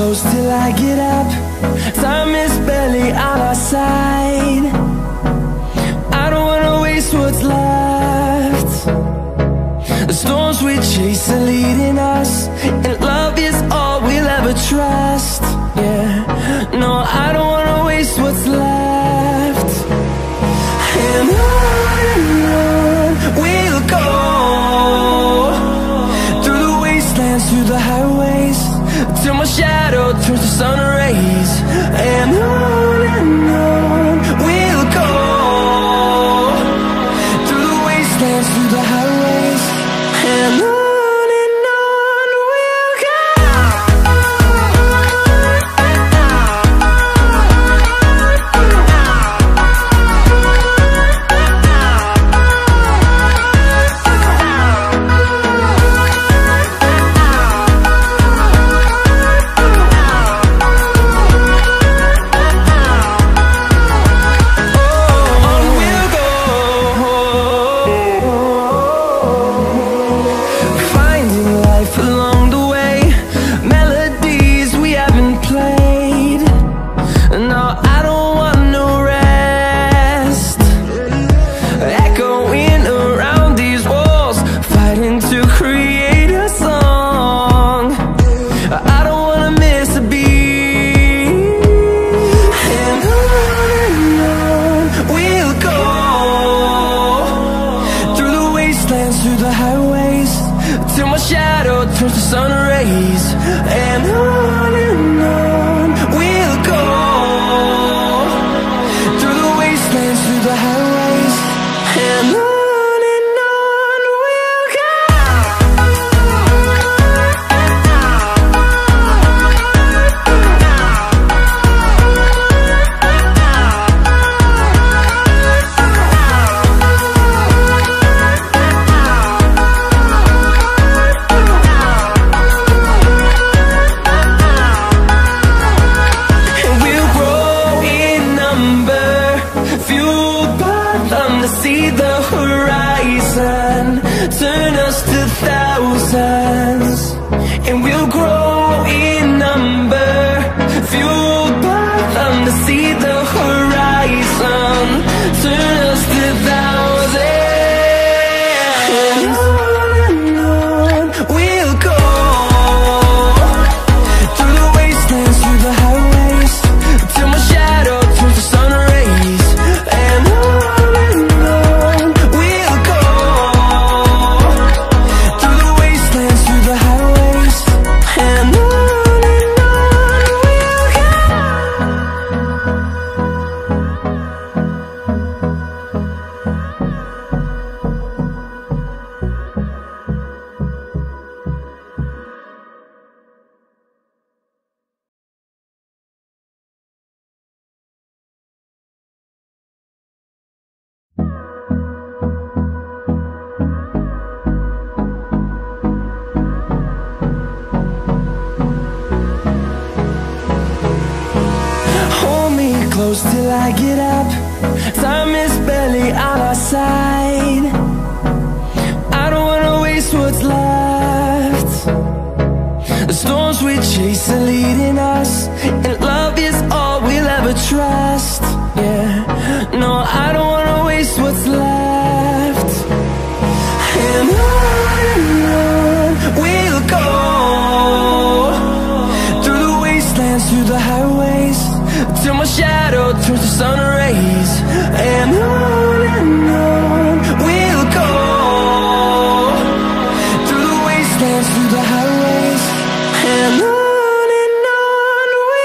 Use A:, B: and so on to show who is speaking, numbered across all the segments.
A: close till I get up. Time is barely on our side. I don't wanna waste what's left. The storms we chase are leading us, and love is all we'll ever trust. Yeah, no, I don't wanna waste what's left. And on we'll go, through the wastelands, through the highways, till my shadow turns to sun rays. And on we'll go, through the wastelands, through the highways, and on we'll go. Through the highways, till my shadow turns to sun rays. And on we'll go, through the wastelands, through the highways, and on we'll go. See the horizon turn us to thousands, and we'll grow in number, fueled by them to see the horizon turn us to thousands. And on we'll go, through the wastelands, through the highways, till my shadow turns to sun rays. And close till I get up. Time is barely on our side. I don't wanna waste what's left. The storms we chase are leading us, and love is all we'll ever trust. Yeah, no, I don't wanna waste what's left. And on we'll go, through the wastelands, through the highways, till my shadow turns to sun rays. And on we'll go, through the wastelands, through the highways, and on we'll go.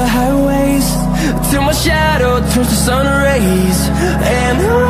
A: the highways, till my shadow turns to sun rays. And